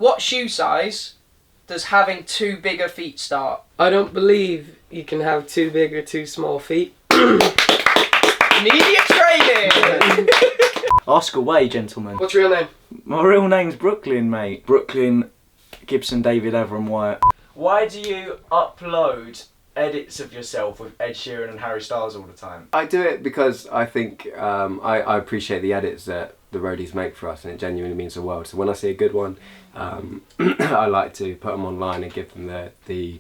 What shoe size does having too big a feet start? I don't believe you can have too big or too small feet. Immediate training! Ask away, gentlemen. What's your real name? My real name's Brooklyn, mate. Brooklyn Gibson David Everham White. Why do you upload edits of yourself with Ed Sheeran and Harry Styles all the time? I do it because I think I appreciate the edits that the roadies make for us, and it genuinely means the world. So when I see a good one, I like to put them online and give them the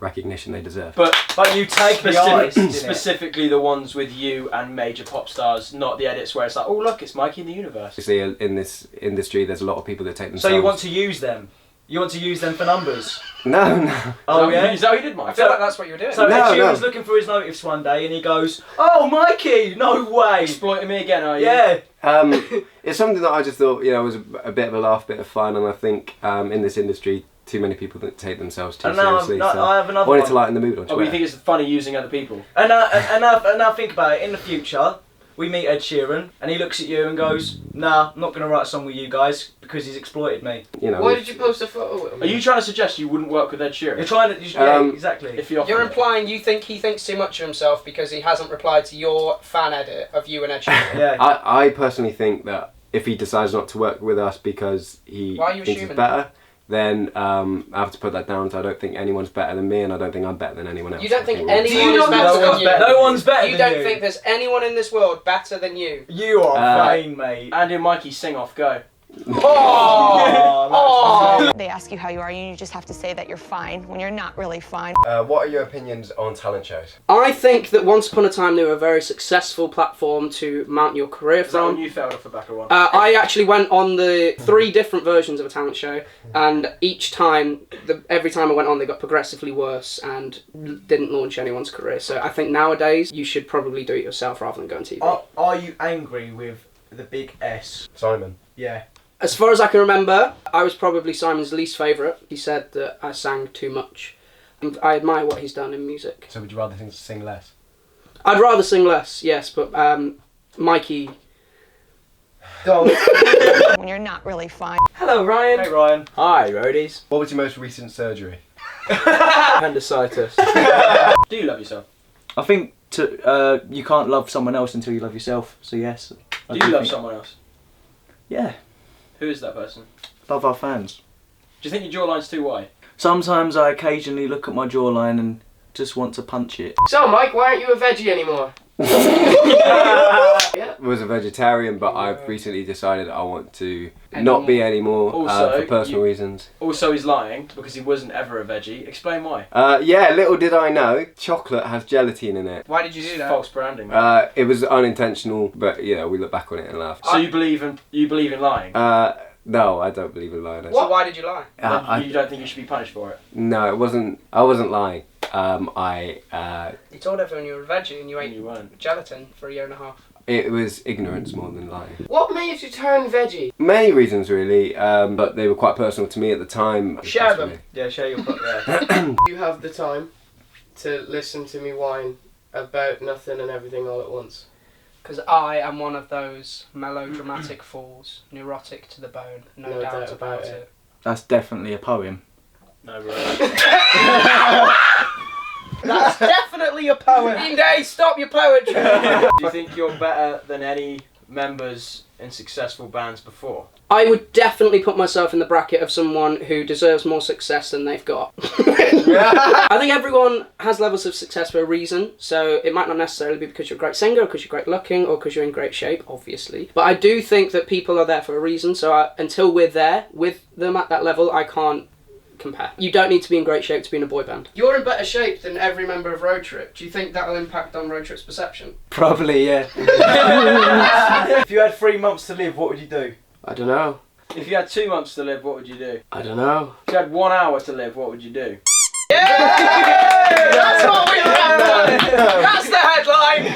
recognition they deserve. But you take the artists, specifically the ones with you and major pop stars, not the edits where it's like, oh look, it's Mikey in the Universe. You see, in this industry, there's a lot of people that take themselves. So you want to use them? You want to use them for numbers? No. Oh yeah? Is that what you did, Mike? I feel like that's what you were doing. So No, Ed Sheeran's no. looking for his notice one day and he goes, "Oh, Mikey, no way!" Exploiting me again, are you? Yeah. It's something that I just thought, was a bit of a laugh, bit of fun, and I think in this industry, too many people that take themselves too And now seriously. I have another wanted one. to lighten the mood on Oh, but Twitter. you think it's funny using other people? And now think about it. In the future, we meet Ed Sheeran and he looks at you and goes, "Nah, I'm not going to write a song with you guys because he's exploited me." Why did you post a photo with him? Are you trying to suggest you wouldn't work with Ed Sheeran? You're trying to... Yeah, exactly. If you're You're implying you think he thinks too much of himself because he hasn't replied to your fan edit of you and Ed Sheeran. Yeah. I personally think that if he decides not to work with us because he Why are you thinks assuming it's better, then I have to put that down. So I don't think anyone's better than me, and I don't think I'm better than anyone else. You don't I think we're all- anyone Do you is not better know than you? No one's better You than don't you. think there's anyone in this world better than you? You are vain, mate. Andy and Mikey, sing off, go. Oh! They ask you how you are, and you just have to say that you're fine when you're not really fine. What are your opinions on talent shows? I think that Once Upon a Time they were a very successful platform to mount your career Is that when from. you failed off the back of one? I actually went on the 3 different versions of a talent show, and each time, every time I went on, they got progressively worse and didn't launch anyone's career. So I think nowadays you should probably do it yourself rather than go on TV. Are you angry with the big S? Simon. Yeah. As far as I can remember, I was probably Simon's least favourite. He said that I sang too much. And I admire what he's done in music. So would you rather sing less? I'd rather sing less, yes, but Mikey... When you're not really fine. Hello, Ryan. Hey, Ryan. Hi, roadies. What was your most recent surgery? Appendicitis. Do you love yourself? I think you can't love someone else until you love yourself. So yes. I Do you love think- someone else? Yeah. Who is that person? Love our fans. Do you think your jawline's too wide? Sometimes I occasionally look at my jawline and just want to punch it. So, Mike, why aren't you a veggie anymore? I was a vegetarian, but I've recently decided I want to not be anymore Also, for personal reasons. Also, he's lying because he wasn't ever a veggie. Explain why. Yeah, little did I know, chocolate has gelatin in it. Why did you do that? False branding. Man. It was unintentional, but we look back on it and laugh. So you believe in lying? No, I don't believe in lying. So why did you lie? You don't think you should be punished for it? No, it wasn't. I wasn't lying. You told everyone you were a veggie and you ate You weren't. gelatin for a year and a half. It was ignorance more than lying. What made you turn veggie? Many reasons, really, but they were quite personal to me at the time. Share them. Yeah, share your yeah. You have the time to listen to me whine about nothing and everything all at once. Because I am one of those melodramatic fools, neurotic to the bone, no doubt about it. That's definitely a poem. No, right. That's definitely a poem. Indeed, stop your poetry. Do you think you're better than any members in successful bands before? I would definitely put myself in the bracket of someone who deserves more success than they've got. I think everyone has levels of success for a reason, so it might not necessarily be because you're a great singer, or because you're great looking, or because you're in great shape, obviously. But I do think that people are there for a reason, so until we're there with them at that level, I can't compare. You don't need to be in great shape to be in a boy band. You're in better shape than every member of RoadTrip. Do you think that'll impact on RoadTrip's perception? Probably, yeah. If you had 3 months to live, what would you do? I don't know. If you had 2 months to live, what would you do? I don't know. If you had 1 hour to live, what would you do? Yeah! That's what we have. That's the headline.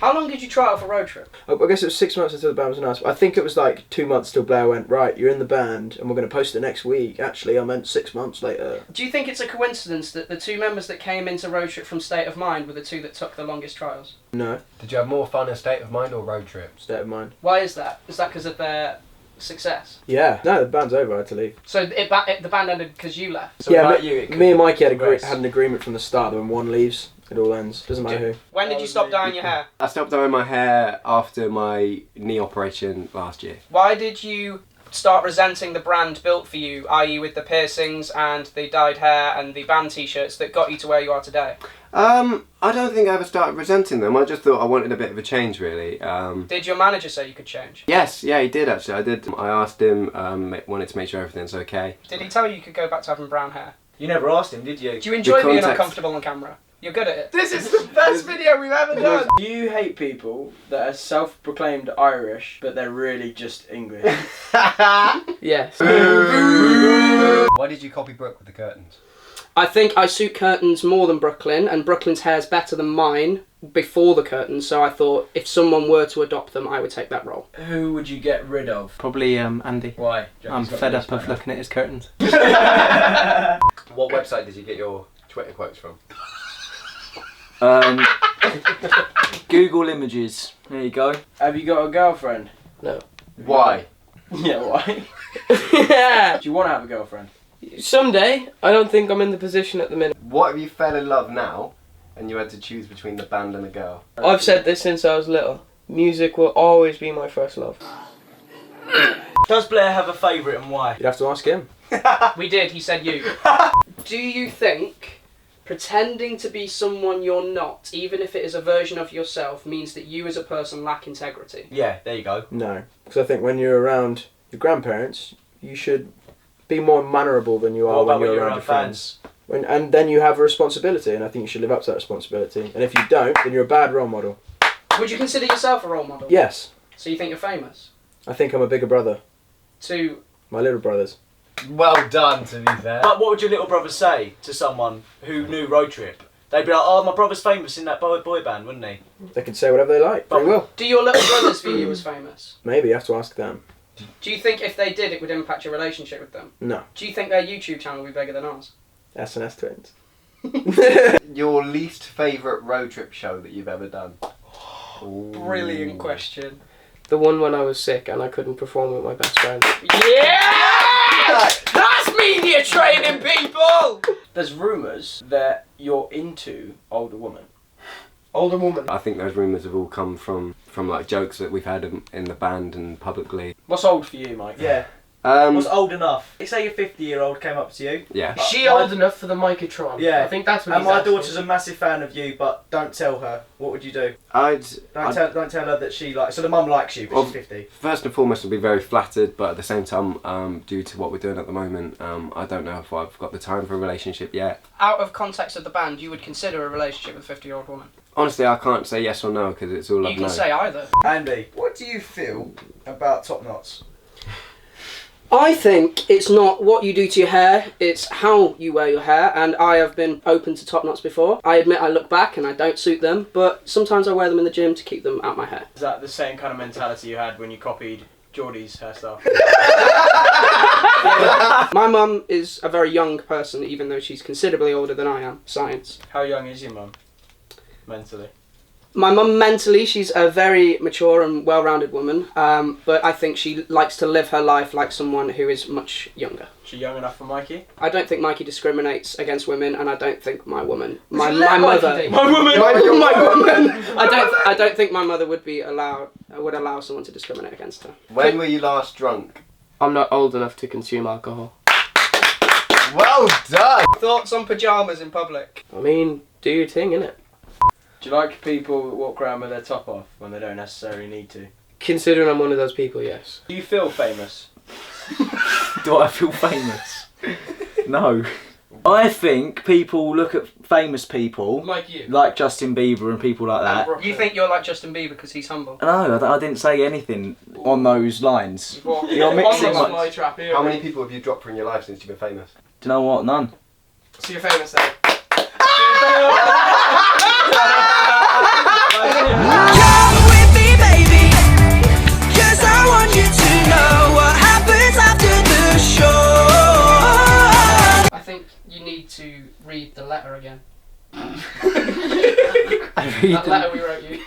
How long did you try out for RoadTrip? I guess it was 6 months until the band was announced. I think it was like 2 months till Blair went, right, you're in the band and we're going to post it next week. Actually, I meant 6 months later. Do you think it's a coincidence that the 2 members that came into RoadTrip from State of Mind were the 2 that took the longest trials? No, Did you have more fun in State of Mind or Road Trip? State of Mind. Why is that? Is that because of their success? Yeah. No, the band's over. I had to leave. So the band ended because you left? So yeah, without you, it me and Mikey had, progress. had an agreement from the start that when one leaves, it all ends. Doesn't matter who. When did you stop dyeing your hair? I stopped dyeing my hair after my knee operation last year. Why did you start resenting the brand built for you, i.e. with the piercings and the dyed hair and the band t-shirts that got you to where you are today? I don't think I ever started resenting them. I just thought I wanted a bit of a change, really. Did your manager say you could change? Yes, yeah, he did actually. I did. I asked him, wanted to make sure everything's okay. Did he tell you could go back to having brown hair? You never asked him, did you? Do you enjoy The being context. uncomfortable on camera? You're good at it. This is the best video we've ever done! Do you hate people that are self-proclaimed Irish, but they're really just English? Yes. Why did you copy Brooke with the curtains? I think I suit curtains more than Brooklyn, and Brooklyn's hair's better than mine before the curtains, so I thought if someone were to adopt them, I would take that role. Who would you get rid of? Probably Andy. Why? I'm fed up of looking at his curtains. What website did you get your Twitter quotes from? Google Images. There you go. Have you got a girlfriend? Why? Yeah, why? Yeah. Do you want to have a girlfriend? Someday. I don't think I'm in the position at the minute. What if you fell in love now and you had to choose between the band and a girl? I've said this since I was little. Music will always be my first love. Does Blair have a favourite and why? You'd have to ask him. We did, he said you. Do you think pretending to be someone you're not, even if it is a version of yourself, means that you as a person lack integrity? Yeah, there you go. No. Because I think when you're around your grandparents, you should be more mannerable than you are What when about you're around your fans? And then you have a responsibility, and I think you should live up to that responsibility. And if you don't, then you're a bad role model. Would you consider yourself a role model? Yes. So you think you're famous? I think I'm a bigger brother. To My little brothers. Well done, to be fair. But what would your little brother say to someone who knew RoadTrip? They'd be like, oh, my brother's famous in that boy band, wouldn't he? They can say whatever they like. Very well. do your little brothers view you as famous? Maybe you have to ask them. Do you think if they did, it would impact your relationship with them? No. Do you think their YouTube channel would be bigger than ours? S&S twins. Your least favourite road trip show that you've ever done? Brilliant question. The one when I was sick and I couldn't perform with my best friend. Yeah! That's media training, people! There's rumours that you're into older women. Older woman. I think those rumours have all come from like jokes that we've had in the band and publicly. What's old for you, Mike? Yeah. Um, Was old enough. Say your 50-year-old came up to you. yeah. Is she old enough for the Microtron? Yeah. I think that's what And he's my asking. daughter's a massive fan of you, but don't tell her. What would you do? I'd Don't tell her that she likes. So the mum likes you, but Well, she's 50. first and foremost, I'd be very flattered, but at the same time, due to what we're doing at the moment, I don't know if I've got the time for a relationship yet. Out of context of the band, you would consider a relationship with a 50-year-old woman? Honestly, I can't say yes or no because it's all You I've can known. say either. Andy, what do you feel about top knots? I think it's not what you do to your hair, it's how you wear your hair, and I have been open to top knots before. I admit I look back and I don't suit them, but sometimes I wear them in the gym to keep them out my hair. Is that the same kind of mentality you had when you copied Geordie's hairstyle? My mum is a very young person, even though she's considerably older than I am. Science. How young is your mum? Mentally? My mum mentally, she's a very mature and well-rounded woman, but I think she likes to live her life like someone who is much younger. Is she young enough for Mikey? I don't think Mikey discriminates against women, and I don't think my woman, my let mother, Mikey date? my woman, I don't think my mother would allow someone to discriminate against her. When were you last drunk? I'm not old enough to consume alcohol. Well done! Thoughts on pyjamas in public? I mean, do your thing, innit? Do you like people that walk around with their top off when they don't necessarily need to? Considering I'm one of those people, yes. Do you feel famous? Do I feel famous? No. I think people look at famous people Like you. like Justin Bieber and people like that. You think you're like Justin Bieber because he's humble? No, I didn't say anything on those lines. What? You're mixing On the much. trap here. How many people have you dropped from your life since you've been famous? Do you know what? None. So you're famous then? Come with me, baby, 'cause I want you to know what happens after the show. I think you need to read the letter again. I read That letter we wrote you.